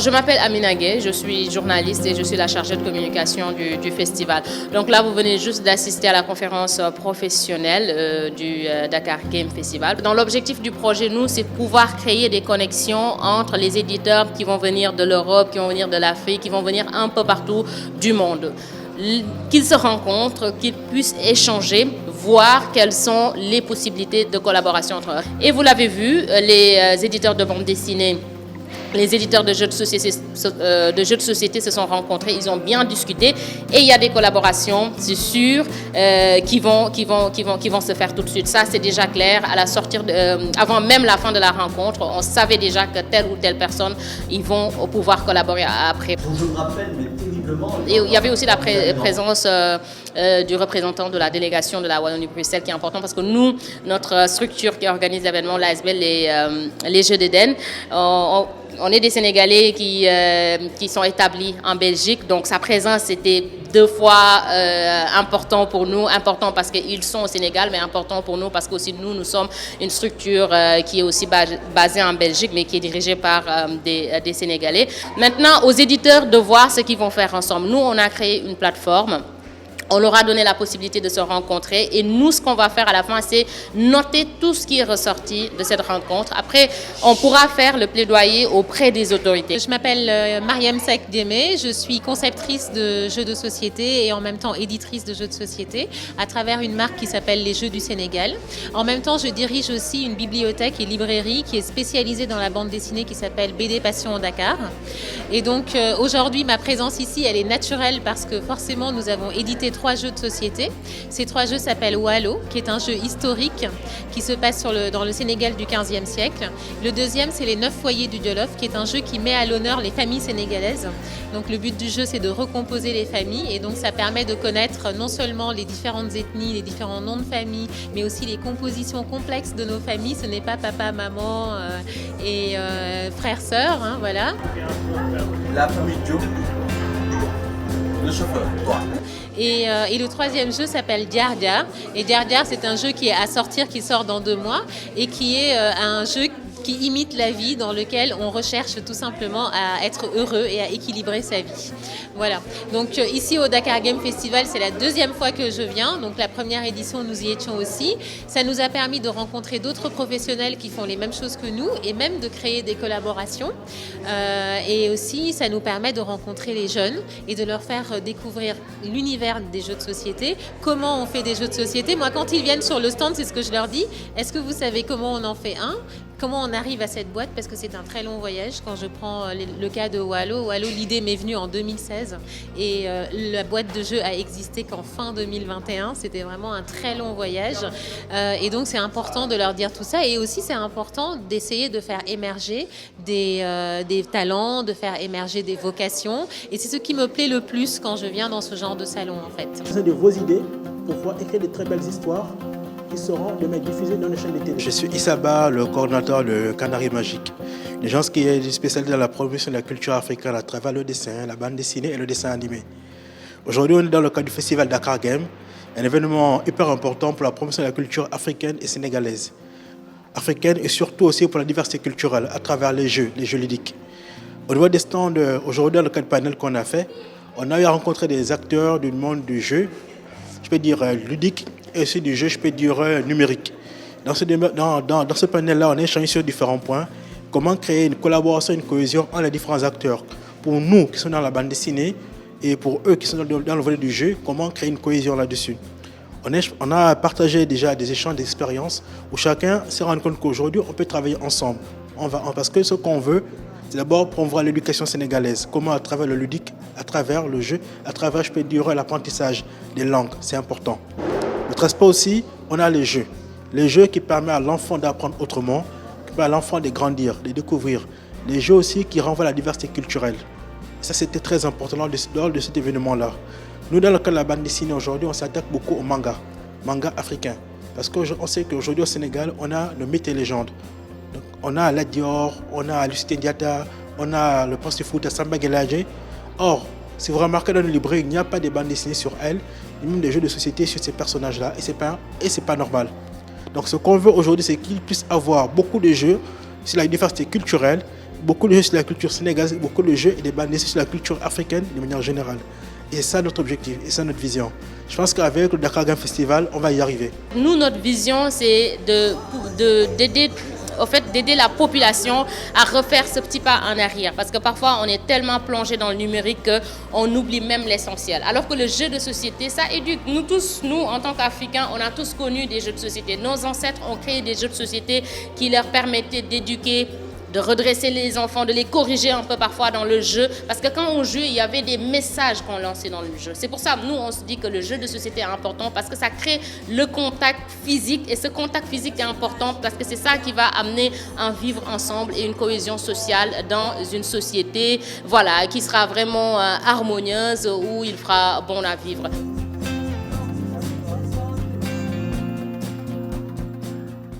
Je m'appelle Amina Gueye, je suis journaliste et je suis la chargée de communication du festival. Donc là, vous venez juste d'assister à la conférence professionnelle du Dakar Game Festival. Dans l'objectif du projet, nous, c'est pouvoir créer des connexions entre les éditeurs qui vont venir de l'Europe, qui vont venir de l'Afrique, qui vont venir un peu partout du monde. Qu'ils se rencontrent, qu'ils puissent échanger, voir quelles sont les possibilités de collaboration entre eux. Et vous l'avez vu, les éditeurs de bande dessinée, les éditeurs de jeux de société se sont rencontrés, ils ont bien discuté et il y a des collaborations, c'est sûr, qui vont se faire tout de suite. Ça, c'est déjà clair. À la sortie, avant même la fin de la rencontre, on savait déjà que telle ou telle personne, ils vont pouvoir collaborer après. Je me rappelle, mais terriblement. Et il y avait aussi la présence du représentant de la délégation de la Wallonie-Bruxelles qui est important parce que nous, notre structure qui organise l'événement, l'ASBL, les Jeux d'Éden, on est des Sénégalais qui sont établis en Belgique, donc sa présence était 2 fois important pour nous, important parce qu'ils sont au Sénégal, mais important pour nous parce que aussi nous sommes une structure qui est aussi basée en Belgique, mais qui est dirigée par des Sénégalais. Maintenant, aux éditeurs de voir ce qu'ils vont faire ensemble. Nous, on a créé une plateforme. On leur a donné la possibilité de se rencontrer et nous, ce qu'on va faire à la fin, c'est noter tout ce qui est ressorti de cette rencontre. Après, on pourra faire le plaidoyer auprès des autorités. Je m'appelle Mariam Seck Démé, je suis conceptrice de jeux de société et en même temps éditrice de jeux de société à travers une marque qui s'appelle Les Jeux du Sénégal. En même temps, je dirige aussi une bibliothèque et librairie qui est spécialisée dans la bande dessinée qui s'appelle BD Passion Dakar. Et donc aujourd'hui, ma présence ici, elle est naturelle parce que forcément, nous avons édité 3 jeux de société. Ces 3 jeux s'appellent Wallo, qui est un jeu historique qui se passe dans le Sénégal du XVe siècle. Le deuxième, c'est les 9 foyers du Jolof, qui est un jeu qui met à l'honneur les familles sénégalaises. Donc le but du jeu, c'est de recomposer les familles et donc ça permet de connaître non seulement les différentes ethnies, les différents noms de famille, mais aussi les compositions complexes de nos familles. Ce n'est pas papa, maman et frères, sœurs, hein, voilà. La famille Diop, le chauffeur, toi. Et le 3e jeu s'appelle Diar Diar. Et Diar Diar, c'est un jeu qui est à sortir, qui sort dans 2 mois et qui est un jeu qui imite la vie, dans lequel on recherche tout simplement à être heureux et à équilibrer sa vie. Voilà. Donc ici au Dakar Game Festival, c'est la 2e fois que je viens. Donc la première édition, nous y étions aussi. Ça nous a permis de rencontrer d'autres professionnels qui font les mêmes choses que nous et même de créer des collaborations. Et aussi, ça nous permet de rencontrer les jeunes et de leur faire découvrir l'univers des jeux de société. Comment on fait des jeux de société? Moi, quand ils viennent sur le stand, c'est ce que je leur dis. Est-ce que vous savez comment on en fait un? Comment on arrive à cette boîte? Parce que c'est un très long voyage. Quand je prends le cas de Wallo, l'idée m'est venue en 2016 et la boîte de jeu a existé qu'en fin 2021. C'était vraiment un très long voyage et donc c'est important de leur dire tout ça et aussi c'est important d'essayer de faire émerger des talents, de faire émerger des vocations et c'est ce qui me plaît le plus quand je viens dans ce genre de salon en fait. C'est de vos idées pour pouvoir écrire de très belles histoires qui seront demain diffusées dans les chaînes de télé. Je suis Issaba, le coordinateur de Canari Magique. Une agence qui est spécialisée dans la promotion de la culture africaine à travers le dessin, la bande dessinée et le dessin animé. Aujourd'hui, on est dans le cadre du festival Dakar Game, un événement hyper important pour la promotion de la culture africaine et sénégalaise. Africaine et surtout aussi pour la diversité culturelle à travers les jeux ludiques. Au niveau des stands, aujourd'hui, dans le cadre du panel qu'on a fait, on a eu à rencontrer des acteurs du monde du jeu, je peux dire ludique, et aussi du jeu, je peux dire numérique. Dans ce panel-là, on a échangé sur différents points. Comment créer une collaboration, une cohésion entre les différents acteurs. Pour nous qui sont dans la bande dessinée et pour eux qui sont dans le volet du jeu, comment créer une cohésion là-dessus. On a partagé déjà des échanges d'expériences où chacun s'est rendu compte qu'aujourd'hui, on peut travailler ensemble. Parce que ce qu'on veut, c'est d'abord promouvoir l'éducation sénégalaise. Comment à travers le ludique, à travers le jeu, à travers, je peux dire, l'apprentissage des langues. C'est important. Notre aspect aussi, on a les jeux. Les jeux qui permettent à l'enfant d'apprendre autrement, qui permettent à l'enfant de grandir, de découvrir. Les jeux aussi qui renvoient à la diversité culturelle. Et ça, c'était très important lors de cet événement-là. Nous, dans le cas de la bande dessinée aujourd'hui, on s'attaque beaucoup au manga africain. Parce qu'on sait qu'aujourd'hui au Sénégal, on a le mythe et légende. Donc, on a Lat Dior, on a Lucien Diatta, on a le prince du foot à Samba Guelage. Or, si vous remarquez dans le librairie, il n'y a pas de bande dessinée sur elle, ni même des jeux de société sur ces personnages-là, et c'est pas normal. Donc ce qu'on veut aujourd'hui, c'est qu'ils puissent avoir beaucoup de jeux sur la diversité culturelle, beaucoup de jeux sur la culture sénégalaise, beaucoup de jeux et des bandes dessinées sur la culture africaine de manière générale. Et c'est ça notre objectif, et ça notre vision. Je pense qu'avec le Dakar Game Festival, on va y arriver. Nous, notre vision, c'est d'aider la population à refaire ce petit pas en arrière. Parce que parfois, on est tellement plongé dans le numérique qu'on oublie même l'essentiel. Alors que le jeu de société, ça éduque. Nous tous, nous, en tant qu'Africains, on a tous connu des jeux de société. Nos ancêtres ont créé des jeux de société qui leur permettaient d'éduquer, de redresser les enfants, de les corriger un peu parfois dans le jeu. Parce que quand on joue, il y avait des messages qu'on lançait dans le jeu. C'est pour ça que nous, on se dit que le jeu de société est important parce que ça crée le contact physique. Et ce contact physique est important parce que c'est ça qui va amener un vivre ensemble et une cohésion sociale dans une société, voilà, qui sera vraiment harmonieuse, où il fera bon à vivre.